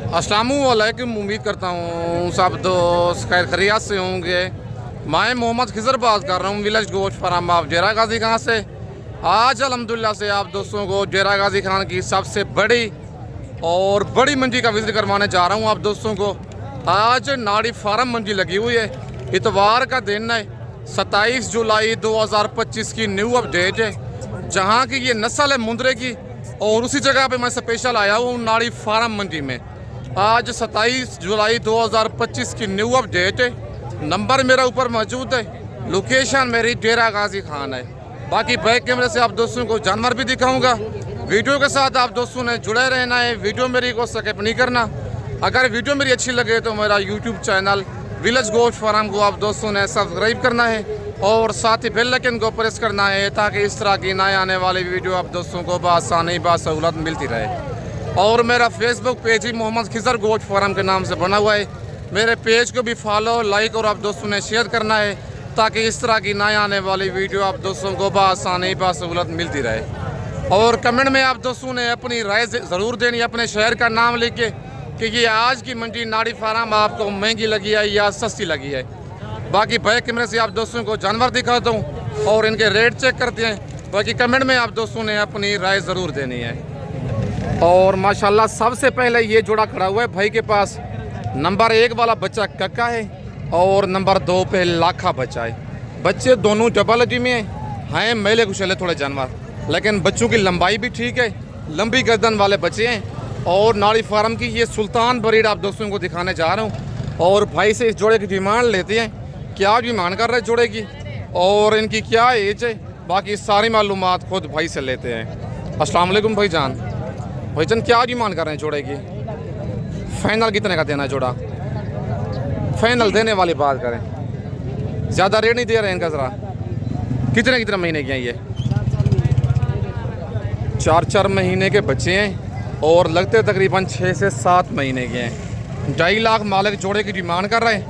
अस्सलामुअलैकुम। उम्मीद करता हूँ सब दोस्त खैर खैरियत से होंगे। मैं मोहम्मद खिजर बात कर रहा हूँ विलेज गोश्त फार्म ऑफ डेरा गाजी खान से। आज अल्हम्दुलिल्लाह से आप दोस्तों को डेरा गाजी खान की सबसे बड़ी मंडी का विजिट करवाने जा रहा हूँ आप दोस्तों को। आज नाड़ी फार्म मंडी लगी हुई है। इतवार का दिन है, 27 जुलाई 2025 की न्यू अपडेट है, जहाँ की ये नस्ल है मुंदरे की। और उसी जगह पे मैं स्पेशल आया हूँ नाड़ी फार्म मंडी में। आज 27 जुलाई 2025 की न्यू अपडेट है। नंबर मेरा ऊपर मौजूद है, लोकेशन मेरी डेरा गाजी खान है। बाकी बैक कैमरे से आप दोस्तों को जानवर भी दिखाऊंगा। वीडियो के साथ आप दोस्तों ने जुड़े रहना है, वीडियो मेरी को स्किप नहीं करना। अगर वीडियो मेरी अच्छी लगे तो मेरा यूट्यूब चैनल विलेज गोश्त फार्म को आप दोस्तों ने सब्सक्राइब करना है और साथ ही बेल आइकन को प्रेस करना है, ताकि इस तरह की नए आने वाली वीडियो आप दोस्तों को बआसानी बासहूलत मिलती रहे। और मेरा फेसबुक पेज ही मोहम्मद खिजर गोश्त फार्म के नाम से बना हुआ है। मेरे पेज को भी फॉलो, लाइक और आप दोस्तों ने शेयर करना है, ताकि इस तरह की नए आने वाली वीडियो आप दोस्तों को बआसानी बासहूलत मिलती रहे। और कमेंट में आप दोस्तों ने अपनी राय ज़रूर देनी है, अपने शहर का नाम लिख के कि ये आज की मंडी नाड़ी फार्म आपको महंगी लगी है या सस्ती लगी है। बाकी बैक कैमरे से आप दोस्तों को जानवर दिखाता हूँ और इनके रेट चेक करते हैं। बाकी कमेंट में आप दोस्तों ने अपनी राय ज़रूर देनी है। और माशाल्लाह सबसे पहले ये जोड़ा खड़ा हुआ है भाई के पास। नंबर 1 वाला बच्चा कक्का है और नंबर 2 पे लाखा बच्चा है। बच्चे दोनों डबल अजी में हैं, मेले कुचले थोड़े जानवर, लेकिन बच्चों की लंबाई भी ठीक है, लंबी गर्दन वाले बच्चे हैं। और नाड़ी फार्म की ये सुल्तान ब्रीड आप दोस्तों को दिखाने जा रहा हूँ। और भाई से इस जोड़े की डिमांड लेते हैं, क्या डिमांड कर रहे हैं जोड़े की और इनकी क्या एज है, बाकी सारी मालूमात खुद भाई से लेते हैं। अस्सलाम वालेकुम भाईजान। भाईजान क्या डिमांड कर रहे हैं जोड़े की? फाइनल कितने का देना है जोड़ा? फाइनल देने वाली बात करें, ज़्यादा रेट नहीं दे रहे हैं इनका। ज़रा कितने महीने के हैं ये? 4 महीने के बच्चे हैं और लगते तकरीबन 6 से 7 महीने के हैं। 2.5 लाख मालिक जोड़े की डिमांड कर रहे हैं,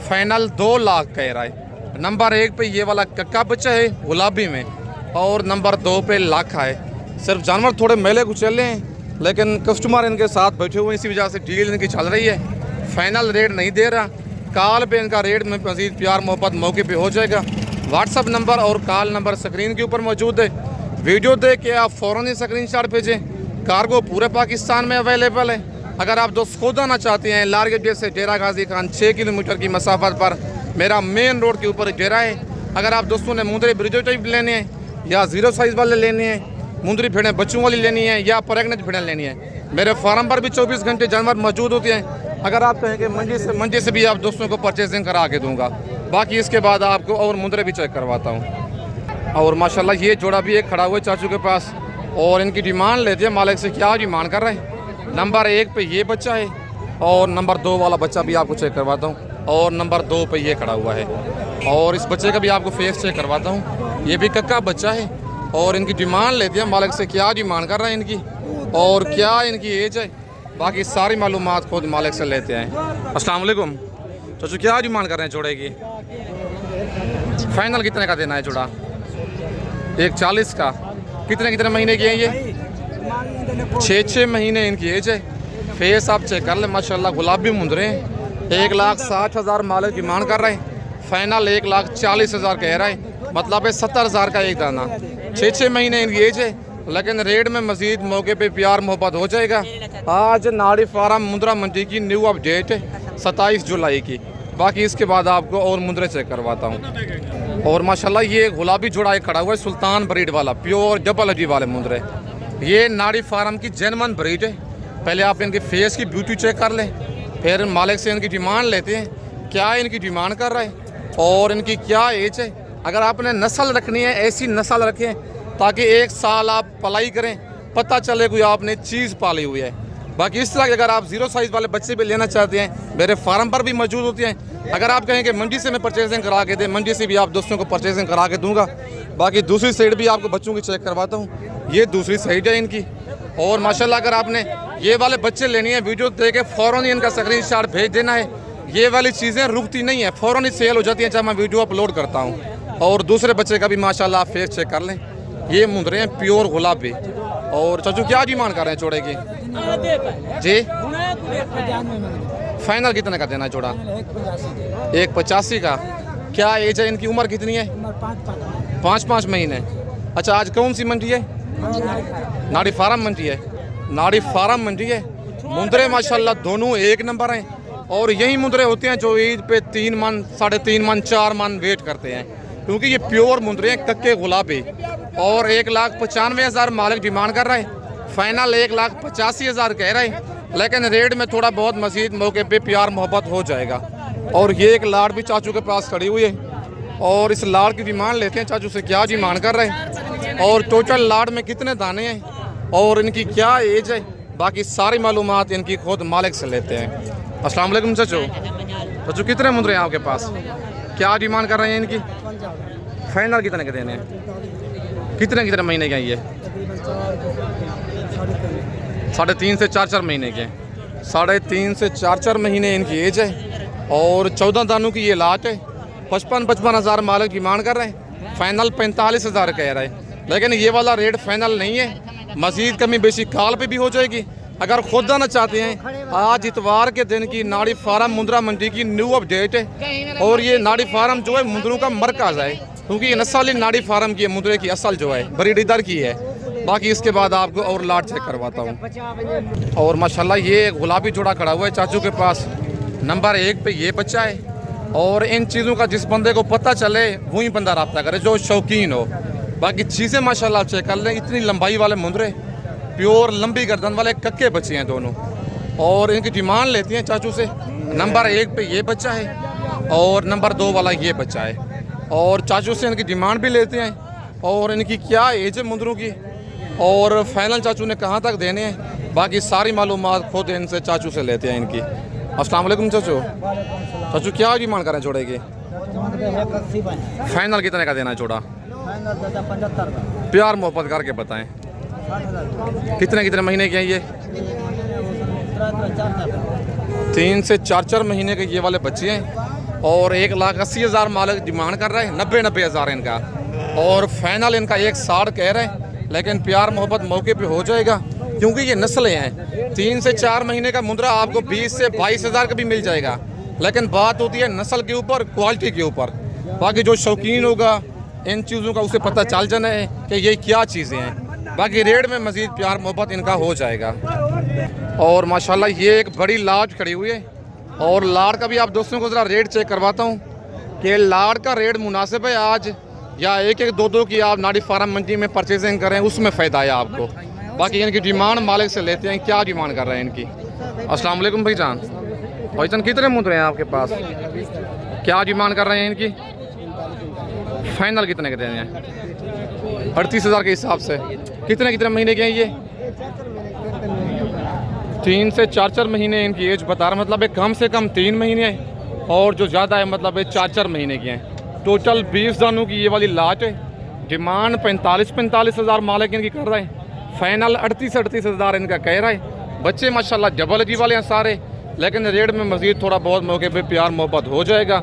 फाइनल 2 लाख कह रहा है। नंबर 1 पे ये वाला कक्का बच्चा है गुलाबी में और नंबर 2 पे लाखा है। सिर्फ जानवर थोड़े मेले कुचले हैं, लेकिन कस्टमर इनके साथ बैठे हुए हैं, इसी वजह से डील इनकी चल रही है। फाइनल रेट नहीं दे रहा, कॉल पे इनका रेट में मज़ीद प्यार मोहब्बत मौके पे हो जाएगा। व्हाट्सअप नंबर और कॉल नंबर स्क्रीन के ऊपर मौजूद है। वीडियो देख के आप फ़ौरन ही स्क्रीनशॉट भेजें। कार्गो पूरे पाकिस्तान में अवेलेबल है। अगर आप दोस्त खुद आना चाहते हैं, लारगेट से डेरा गाजी खान 6 किलोमीटर की मसाफत पर मेरा मेन रोड के ऊपर डेरा है। अगर आप दोस्तों ने मुंदरी ब्रिजो टाइप लेने हैं या 0 साइज़ वाले लेने हैं, मुंदरी भेड़ें बच्चों वाली लेनी है या प्रेगनेंट भेड़ें लेनी है, मेरे फार्म पर भी 24 घंटे जानवर मौजूद होते हैं। अगर आप कहेंगे मंडी से भी आप दोस्तों को परचेजिंग करा के दूंगा। बाकी इसके बाद आपको और मुंदरे भी चेक करवाता हूँ। और माशाल्लाह ये जोड़ा भी एक खड़ा हुआ है चाचू के पास और इनकी डिमांड लेते हैं मालिक से, क्या डिमांड कर रहे हैं। नंबर 1 पे ये बच्चा है और नंबर 2 वाला बच्चा भी आपको चेक करवाता हूँ और नंबर 2 पे ये खड़ा हुआ है। और इस बच्चे का भी आपको फेस चेक करवाता हूँ। ये भी कक्का बच्चा है और इनकी डिमांड लेते हैं मालिक से, क्या डिमांड कर रहे हैं इनकी और क्या इनकी एज है। बाकी सारी मालूमात खुद मालिक से लेते हैं। अस्सलाम वालेकुम चाचू, क्या डिमांड कर रहे हैं जोड़े की? फाइनल कितने का देना है जोड़ा? 140 का। कितने महीने की हैं ये? 6 महीने इनकी एज है। फेस आप चेक कर लें, माशाल्लाह गुलाबी मुंदरे हैं। 1,60,000 मालिक डिमांड कर रहे हैं, फाइनल 1,40,000 कह रहा है, मतलब है 70,000 का एक दाना। 6 महीने इनकी एज है, लेकिन रेट में मज़ीद मौके पे प्यार मोहब्बत हो जाएगा। आज नाड़ी फार्म मुंद्रा मंडी की न्यू अपडेट है 27 जुलाई की। बाकी इसके बाद आपको और मुंदरे चेक करवाता हूँ। और माशाल्लाह ये गुलाबी जोड़ा एक खड़ा हुआ है सुल्तान ब्रीड वाला, प्योर डबल अजी वाले मुंदरे। ये नाड़ी फार्म की जेन्युइन ब्रीड है। पहले आप इनके फेस की ब्यूटी चेक कर लें, फिर मालिक से इनकी डिमांड लेते हैं, क्या इनकी डिमांड कर रहे हैं और इनकी क्या एज है। अगर आपने नस्ल रखनी है, ऐसी नस्ल रखें ताकि 1 साल आप पलाई करें, पता चले कोई आपने चीज़ पाली हुई है। बाकी इस तरह के अगर आप 0 साइज़ वाले बच्चे भी लेना चाहते हैं, मेरे फार्म पर भी मौजूद होते हैं। अगर आप कहें कि मंडी से मैं परचेजिंग करा के दें, मंडी से भी आप दोस्तों को परचेजिंग करा के दूंगा। बाकी दूसरी साइड भी आपको बच्चों की चेक करवाता हूँ। ये दूसरी साइड है इनकी। और माशाल्लाह अगर आपने ये वाले बच्चे लेनी है, वीडियो देख के फ़ौरन ही इनका स्क्रीनशॉट भेज देना है। ये वाली चीज़ें रुकती नहीं है, फ़ौरन ही सेल हो जाती हैं जब मैं वीडियो अपलोड करता हूँ। और दूसरे बच्चे का भी माशाल्लाह आप फेस चेक कर लें। ये मुंदरे हैं प्योर गुलाबी और चाचू क्या डिमांड कर रहे हैं जोड़े की जी? फाइनल कितने का देना है जोड़ा? 185 का। क्या एज है इनकी, उम्र कितनी है? 5 महीने। अच्छा, आज कौन सी मंडी है? नाड़ी फार्म मंडी है। नाड़ी फार्म मंडी है। मुंदरे माशाल्लाह दोनों एक नंबर हैं। और यही मुंदरे होते हैं जो ईद पे 3 मन, 3.5 मन, 4 मन वेट करते हैं, क्योंकि ये प्योर मुंदरे हैं, कक्के गुलाबी। और 1,95,000 मालिक डिमांड कर रहा है। फाइनल 1,85,000 कह रहे हैं, लेकिन रेट में थोड़ा बहुत मजीद मौके पे प्यार मोहब्बत हो जाएगा। और ये एक लाड़ भी चाचू के पास खड़ी हुई है, और इस लाड़ की डिमांड लेते हैं चाचू से, क्या डिमांड कर रहे हैं और टोटल लाड़ में कितने दाने हैं और इनकी क्या एज है। बाकी सारी मालूमात इनकी खुद मालिक से लेते हैं। अस्सलाम वालेकुम चाचू। चाचू कितने मुंदरे हैं आपके पास? क्या डिमांड कर रहे हैं इनकी? फाइनल कितने के देने हैं? कितने महीने के हैं ये? 3.5 से 4 महीने के। 3.5 से 4 महीने इनकी एज है और 14 दानों की ये लाट है। 55 हज़ार मालिक डिमांड कर रहे हैं। फाइनल 45,000 कह रहे हैं, लेकिन ये वाला रेट फाइनल नहीं है। मजीद कमी बेशी काल पे भी हो जाएगी। अगर खुद आना चाहते हैं, आज इतवार के दिन की नाड़ी फार्म मुंद्रा मंडी की न्यू अपडेट है। और ये नाड़ी फार्म जो है मुंदरों का मरकज़ है, क्योंकि ये नस्ल नाड़ी फार्म की मुंदरे की असल जो है ब्रीडर की है। बाकी इसके बाद आपको और लाट चेक करवाता हूँ। और माशाल्लाह ये गुलाबी जोड़ा खड़ा हुआ है चाचू के पास। नंबर 1 पे ये बच्चा है। और इन चीज़ों का जिस बंदे को पता चले वही बंदा रब्ता करे जो शौकीन हो। बाकी चीज़ें माशाल्लाह आप चेक कर लें, इतनी लंबाई वाले मुंदरे, प्योर लंबी गर्दन वाले कक्के बच्चे हैं दोनों। और इनकी डिमांड लेती हैं चाचू से। नंबर 1 पे ये बच्चा है और नंबर 2 वाला ये बच्चा है। और चाचू से इनकी डिमांड भी लेते हैं और इनकी क्या एज है मुंदरों की, और फाइनल चाचू ने कहाँ तक देने हैं। बाकी सारी मालूमात खुद इनसे चाचू से लेते हैं इनकी। अस्सलाम वालेकुम चाचू। चाचू क्या डिमांड करें जोड़े की? फाइनल कितने का देना है जोड़ा? प्यार मोहब्बत करके बताएं। कितने महीने के हैं ये? 3 से 4 महीने के ये वाले बच्चे हैं। और 1,80,000 मालिक डिमांड कर रहे हैं। 90 हज़ार इनका। और फाइनल इनका 1,60 कह रहे हैं, लेकिन प्यार मोहब्बत मौके पे हो जाएगा, क्योंकि ये नस्लें हैं। 3 से 4 महीने का मुंदरा आपको 20 से 22 हज़ार का भी मिल जाएगा, लेकिन बात होती है नस्ल के ऊपर, क्वालिटी के ऊपर। बाकी जो शौकीन होगा इन चीज़ों का, उसे पता चल जाना है कि ये क्या चीज़ें हैं। बाकी रेट में मज़ीद प्यार मोहब्बत इनका हो जाएगा। और माशाल्लाह ये एक बड़ी लाट खड़ी हुई है। और लाड़ का भी आप दोस्तों को ज़रा रेट चेक करवाता हूँ कि लाड़ का रेट मुनासिब है आज, या 1-1, 2-2 की आप नाड़ी फार्म मंडी में परचेजिंग करें, उसमें फ़ायदा है आपको। बाकी इनकी डिमांड मालिक से लेते हैं, क्या डिमांड कर रहे हैं इनकी। अस्सलाम वालेकुम भाईजान। भाईजान कितने मुंदरे हैं आपके पास? क्या डिमांड कर रहे हैं इनकी? फाइनल कितने के देने हैं? 38,000 के हिसाब से। कितने महीने के हैं ये? 3 से 4 महीने इनकी एज बता रहा, मतलब कम से कम 3 महीने है, और जो ज़्यादा है मतलब 4 महीने के हैं। टोटल 20 दानों की ये वाली लाट है। डिमांड 45 हज़ार मालिक इनकी कर रहे हैं। फाइनल 38 हज़ार इनका कह रहा है। बच्चे माशाल्लाह डबल जी वाले हैं सारे, लेकिन रेट में मज़ीद थोड़ा बहुत मौके पे प्यार मोहब्बत हो जाएगा।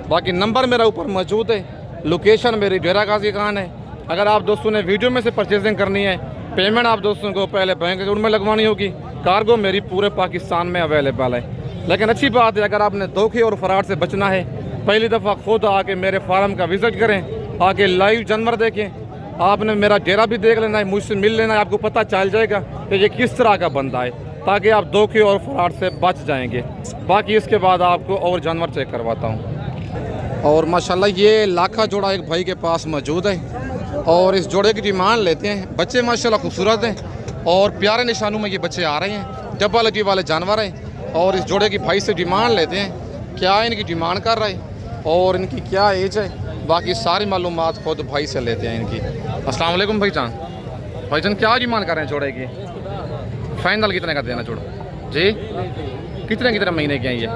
बाकी नंबर मेरा ऊपर मौजूद है। लोकेशन मेरी डेरा गाजी खान है। अगर आप दोस्तों ने वीडियो में से परचेजिंग करनी है, पेमेंट आप दोस्तों को पहले बैंक अकाउंट में लगवानी होगी। कार्गो मेरी पूरे पाकिस्तान में अवेलेबल है। लेकिन अच्छी बात है, अगर आपने धोखे और फ्रॉड से बचना है, पहली दफ़ा खुद आके मेरे फार्म का विज़िट करें, आके लाइव जानवर देखें। आपने मेरा डेरा भी देख लेना है, मुझसे मिल लेना है, आपको पता चल जाएगा कि ये किस तरह का बंदा है, ताकि आप धोखे और फ्रॉड से बच जाएंगे। बाकी इसके बाद आपको और जानवर चेक करवाता हूँ। और माशाल्लाह ये लाखा जोड़ा एक भाई के पास मौजूद है, और इस जोड़े की डिमांड लेते हैं। बच्चे माशाल्लाह खूबसूरत हैं और प्यारे निशानों में ये बच्चे आ रहे हैं। डबल अजी वाले जानवर हैं। और इस जोड़े की भाई से डिमांड लेते हैं, क्या इनकी डिमांड कर रहे हैं और इनकी क्या एज है। बाकी सारी मालूमात खुद भाई से लेते हैं इनकी। अस्सलाम वालेकुम भाईजान। भाईजान क्या डिमांड कर रहे हैं जोड़े की? फाइनल कितने का देना जोड़ा जी? कितने महीने के हैं ये?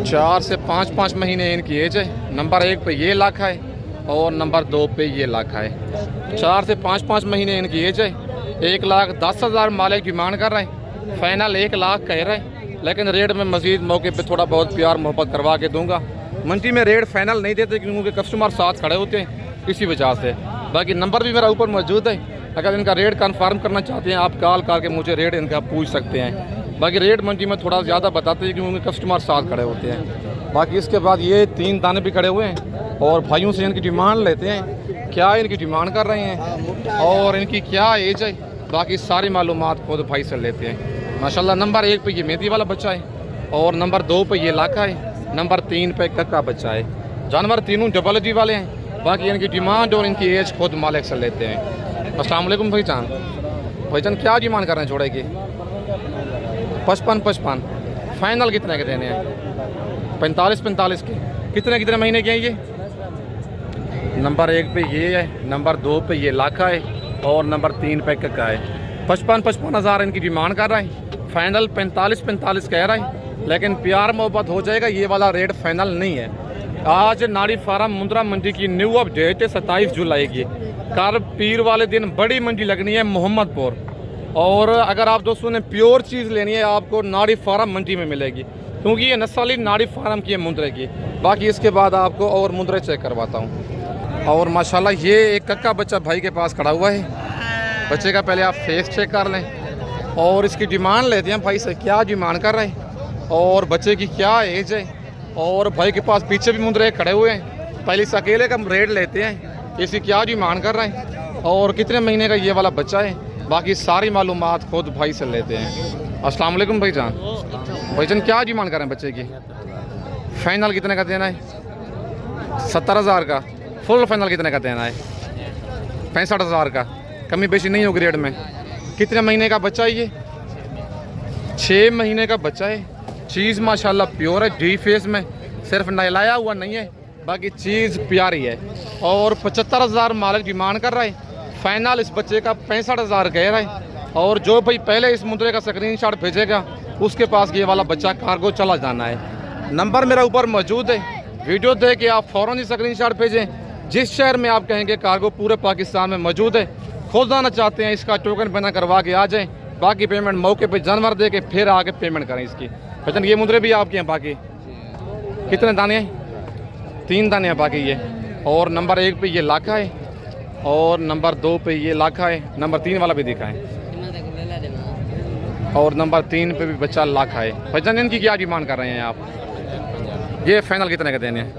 4 से 5 महीने इनकी एज है। नंबर 1 पे ये लाखा है और नंबर 2 पे ये लाखा है। 4 से 5 महीने इनकी एज है। 1,10,000 मालिक डिमांड कर रहे हैं। फाइनल 1 लाख कह रहे हैं, लेकिन रेट में मज़ीद मौके पे थोड़ा बहुत प्यार मोहब्बत करवा के दूंगा। मंडी में रेट फाइनल नहीं देते, क्योंकि कस्टमर साथ खड़े होते हैं, इसी वजह से। बाकी नंबर भी मेरा ऊपर मौजूद है। अगर इनका रेट कंफर्म करना चाहते हैं आप कॉल करके मुझे रेट इनका पूछ सकते हैं। बाकी रेट मंडी में थोड़ा ज़्यादा बताते हैं क्योंकि कस्टमर साथ खड़े होते हैं। बाकी इसके बाद ये 3 दाने भी खड़े हुए हैं और भाइयों से इनकी डिमांड लेते हैं, क्या इनकी डिमांड कर रहे हैं और इनकी क्या एज है। बाकी सारी मालूमात खुद भाई से लेते हैं। माशाल्लाह नंबर 1 पे ये मेहंदी वाला बच्चा है और नंबर 2 पे ये लाखा है, नंबर 3 पे कक्का बच्चा है। जानवर तीनों डबल जी वाले हैं। बाकी इनकी डिमांड और इनकी एज खुद मालिक से लेते हैं। अस्सलाम वालेकुम भाईजान क्या डिमांड कर रहे हैं जोड़े की? 55 फाइनल कितने के देने हैं? 45 के। कितने महीने के हैं ये? नंबर 1 पे ये है, नंबर 2 पे ये लाखा है और नंबर 3 पे कक्का है। 55 हज़ार इनकी डिमांड कर रहा है। फाइनल 45 कह रहा है, लेकिन प्यार मोहब्बत हो जाएगा, ये वाला रेट फाइनल नहीं है। आज नाड़ी फार्म मुंद्रा मंडी की न्यू अपडेट है 27 जुलाई की। कल पीर वाले दिन बड़ी मंडी लगनी है मोहम्मदपुर, और अगर आप दोस्तों ने प्योर चीज़ लेनी है आपको नाड़ी फार्म मंडी में मिलेगी, क्योंकि ये नस्ली नाड़ी फार्म की है मुंद्रे की। बाकी इसके बाद आपको और मुंद्रे चेक करवाता हूँ। और माशाल्लाह ये एक कक्का बच्चा भाई के पास खड़ा हुआ है। बच्चे का पहले आप फेस चेक कर लें और इसकी डिमांड लेते हैं भाई से, क्या डिमांड कर रहे हैं और बच्चे की क्या एज है। और भाई के पास पीछे भी मुंद्रे खड़े हुए हैं। पहले इस अकेले का रेट लेते हैं, इसकी क्या डिमांड कर रहे हैं और कितने महीने का ये वाला बच्चा है। बाकी सारी मालूमात खुद भाई से लेते हैं। अस्सलाम वालेकुम भाईजान क्या डिमांड कर रहे हैं बच्चे की? फाइनल कितने का देना है? 70,000 का। फुल फाइनल कितने का देना है? 65,000 का। कमी बेशी नहीं होगी रेट में। कितने महीने का बच्चा है ये? 6 महीने का बच्चा है। चीज़ माशाल्लाह प्योर है, डी फेस में, सिर्फ नहलाया हुआ नहीं है, बाकी चीज़ प्यारी है। और 75,000 मालिक डिमांड कर रहा है। फाइनल इस बच्चे का 65,000 कह रहा है। और जो भाई पहले इस मुद्रे का स्क्रीनशॉट भेजेगा उसके पास ये वाला बच्चा कार्गो चला जाना है। नंबर मेरा ऊपर मौजूद है, वीडियो देख के आप फ़ौरन ही स्क्रीनशॉट भेजें। जिस शहर में आप कहेंगे कार्गो पूरे पाकिस्तान में मौजूद है। खुद आना चाहते हैं इसका टोकन बना करवा के आ जाएं, बाकी पेमेंट मौके पे जानवर दे के फिर आके पेमेंट करें इसकी। बचन ये मुद्रे भी आपके हैं। बाकी कितने दाने हैं? 3 दाने हैं बाकी ये। और नंबर 1 पे ये लाखा है और नंबर 2 पे ये लाखा है, नंबर 3 वाला भी दिखा है और नंबर 3 पे भी बच्चा लाखा है। बचन इनकी क्या डिमांड कर रहे हैं आप? ये फाइनल कितने का देने हैं?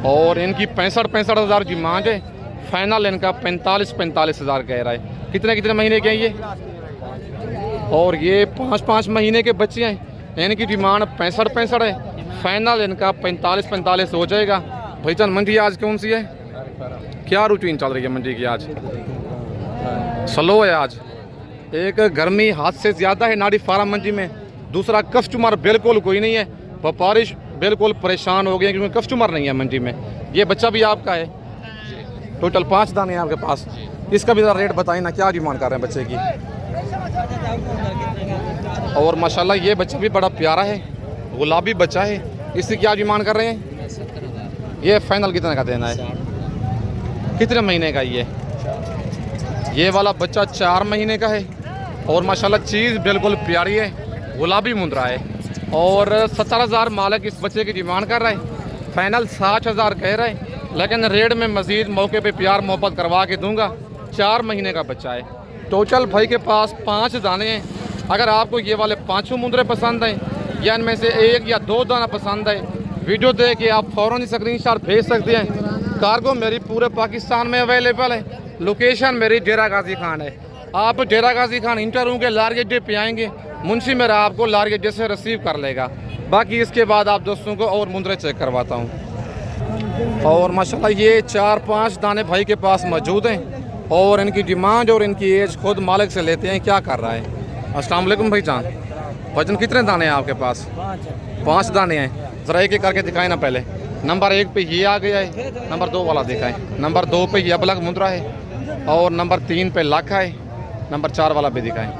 और इनकी 65 हज़ार डिमांड है। फाइनल इनका 45 हज़ार कह रहा है। कितने महीने के हैं ये? और ये 5 महीने के बच्चे हैं। इनकी डिमांड 65 है। फाइनल इनका 45 हो जाएगा। भाईजान मंडी आज कौन सी है? क्या रूटीन चल रही है मंडी की? आज स्लो है। आज एक गर्मी हाथ से ज़्यादा है नाड़ी फार्म मंडी में, दूसरा कस्टमर बिल्कुल कोई नहीं है। व्यापारी बिल्कुल परेशान हो गए क्योंकि कस्टमर नहीं है मंडी में। ये बच्चा भी आपका है। टोटल 5 दाने हैं आपके पास। इसका भी रेट बताएं ना, क्या डिमांड कर रहे हैं बच्चे की? और माशाल्लाह ये बच्चा भी बड़ा प्यारा है, गुलाबी बच्चा है। इसकी क्या डिमांड कर रहे हैं? ये फाइनल कितने का देना है? कितने महीने का ये वाला बच्चा 4 महीने का है। और माशाल्लाह चीज़ बिल्कुल प्यारी है, गुलाबी मुंद्रा है। और 70,000 मालिक इस बच्चे की डिमांड कर रहा है। फाइनल 60,000 कह रहे हैं, लेकिन रेट में मज़ीद मौके पे प्यार मोहब्बत करवा के दूंगा। 4 महीने का बच्चा है। टोटल भाई के पास 5 दाने हैं। अगर आपको ये वाले 5 मुंद्रे पसंद हैं या इनमें से 1 या 2 दाना पसंद है, वीडियो देख के आप फ़ौरन ही स्क्रीनशॉट भेज सकते हैं। कार्गो मेरी पूरे पाकिस्तान में अवेलेबल है। लोकेशन मेरी डेरा गाजी खान है। आप डेरा गाजी खान इंटरव्यू के लारी अड्डे पे आएंगे, मुंशी मेरा आपको लारी अड्डे से रिसीव कर लेगा। बाकी इसके बाद आप दोस्तों को और मुंद्रे चेक करवाता हूँ। और माशाल्लाह ये 4-5 दाने भाई के पास मौजूद हैं और इनकी डिमांड और इनकी एज खुद मालिक से लेते हैं क्या कर रहा है। अस्सलाम वालेकुम भाईजान, वजन कितने दाने हैं आपके पास? 5 दाने हैं। ज़रा एक एक करके दिखाएं ना। पहले नंबर 1 पे ये आ गया है, नंबर 2 वाला दिखाएं। नंबर 2 पे ये अबलग मुंद्रा है और नंबर 3 पे लाखा है। नंबर 4 वाला भी दिखाएं।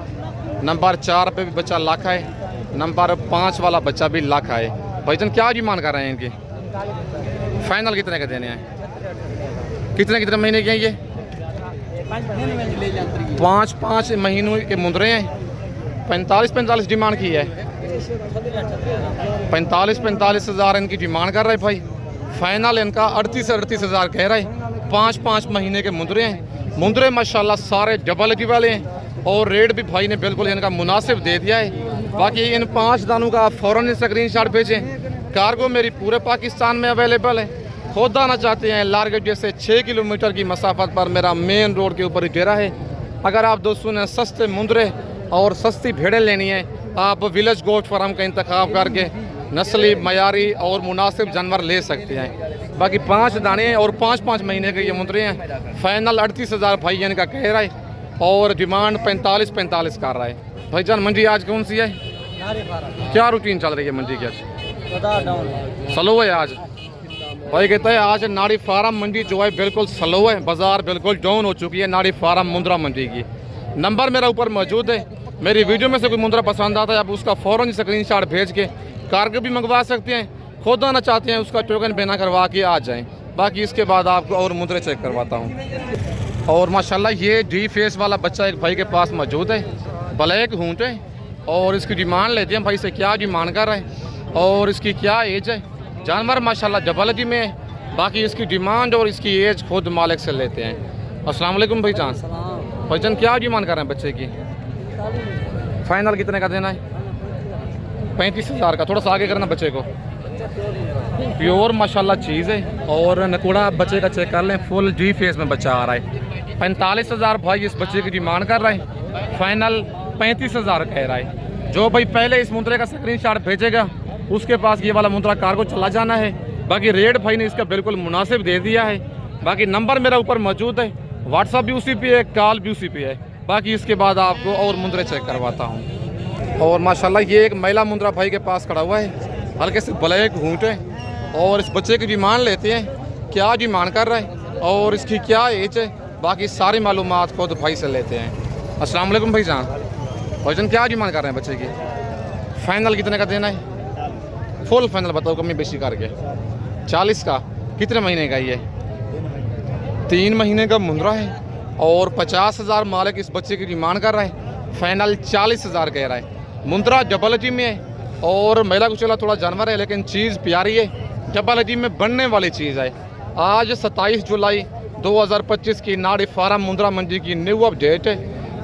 नंबर 4 पे भी बच्चा लाखा है। नंबर 5 वाला बच्चा भी लाखा है। भाईजान क्या डिमांड कर रहे हैं इनकी? फाइनल कितने का देने हैं? कितने महीने के हैं ये? 5 महीनों के मुंद्रे हैं। 45 डिमांड की है। 45 हज़ार इनकी डिमांड कर रहे भाई। फाइनल इनका 38 हज़ार कह रहे हैं। 5 महीने के मुंद्रे हैं। मुंदरे माशाल्लाह सारे डबल की वाले हैं और रेट भी भाई ने बिल्कुल इनका मुनासिब दे दिया है। बाकी इन 5 दानों का आप फ़ौरन स्क्रीनशॉट भेजें। कार्गो मेरी पूरे पाकिस्तान में अवेलेबल है। खुद आना चाहते हैं लारगेट जैसे 6 किलोमीटर की मसाफत पर मेरा मेन रोड के ऊपर डेरा है। अगर आप दोस्तों ने सस्ते मुंदरे और सस्ती भेड़ें लेनी है, आप विलेज गोट फार्म का इंतखाब करके नस्ली मयारी और मुनासिब जानवर ले सकते हैं। बाकी 5 दाने और 5-5 महीने के ये मुंदरे हैं। फाइनल 38,000 भाई इनका कह रहा है और डिमांड 45 कर रहा है। भाईजान मंडी आज कौन सी है, क्या रूटीन चल रही है मंडी की? आज स्लो है। आज भाई कहता है आज नाड़ी फार्म मंडी जो है बिल्कुल स्लो है, बाजार बिल्कुल डाउन हो चुकी है नाड़ी फार्म मुंद्रा मंडी की। नंबर मेरा ऊपर मौजूद है। मेरी वीडियो में से कोई मुंद्रा पसंद आता है आप उसका फ़ौरन स्क्रीनशॉट भेज के कार्गो भी मंगवा सकते हैं। खुद आना चाहते हैं उसका टोकन बिना करवा के आ जाएं। बाकी इसके बाद आपको और मुंद्रे चेक करवाता हूँ। और माशाल्लाह ये डी फेस वाला बच्चा एक भाई के पास मौजूद है, ब्लैक हूंट है और इसकी डिमांड लेते हैं भाई से क्या डिमांड कर रहे हैं और इसकी क्या एज है। जानवर माशाल्लाह जबलगी में है। बाकी इसकी डिमांड और इसकी एज खुद मालिक से लेते हैं। अस्सलाम वालेकुम भाईजान। भाईजान क्या डिमांड कर रहे हैं बच्चे की? फाइनल कितने का देना है? 35,000 का। थोड़ा सा आगे करना बच्चे को। प्योर माशाल्लाह चीज़ है और नकोड़ा बच्चे का चेक कर लें, फुल जी फेस में बच्चा आ रहा है। 45,000 भाई इस बच्चे की डिमांड कर रहे हैं। फाइनल 35,000 कह रहा है। जो भाई पहले इस मुंद्रे का स्क्रीनशॉट भेजेगा उसके पास ये वाला मुंद्रा कार्गो चला जाना है। बाकी रेट भाई ने इसका बिल्कुल मुनासिब दे दिया है। बाकी नंबर मेरा ऊपर मौजूद है, व्हाट्सअप भी उसी पे है, कॉल भी उसी पे है। बाकी इसके बाद आपको और मुंद्रे चेक करवाता हूँ। और माशाल्लाह ये एक महिला मुंद्रा भाई के पास खड़ा हुआ है, हल्के से ब्लैक हूंट है और इस बच्चे की डिमांड लेते हैं, क्या डिमांड कर रहा है और इसकी क्या एज है। बाकी सारी मालूमात खुद भाई से लेते हैं। अस्सलाम वालेकुम भाईजान। भाईजान क्या डिमांड कर रहे हैं बच्चे की? फाइनल कितने का देना है? फुल फाइनल बताओ कमी बेशी करके। 40 का। कितने महीने का ये? 3 महीने का मुंद्रा है और 50,000 मालिक इस बच्चे की डिमांड कर रहा है। फाइनल 40,000 कह रहा है। मुंद्रा जबलजी में है और महिला कुचला थोड़ा जानवर है लेकिन चीज़ प्यारी है, जबलजी में बनने वाली चीज़ है। आज 27 जुलाई 2025 की नाड़ी फार्म मुंद्रा मंडी की न्यू अपडेट है।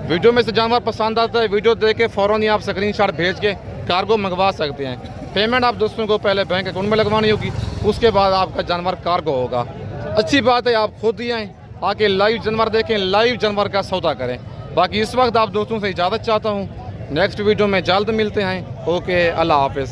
वीडियो में से जानवर पसंद आता है वीडियो देख के फ़ौरन ही आप स्क्रीनशॉट भेज के कार्गो मंगवा सकते हैं। पेमेंट आप दोस्तों को पहले बैंक अकाउंट में लगवानी होगी, उसके बाद आपका जानवर कार्गो होगा। अच्छी बात है आप खुद ही आएँ, आके लाइव जानवर देखें, लाइव जानवर का सौदा करें। बाकी इस वक्त आप दोस्तों से इजाज़त चाहता हूँ। नेक्स्ट वीडियो में जल्द मिलते हैं। ओके, अल्लाह हाफिज़।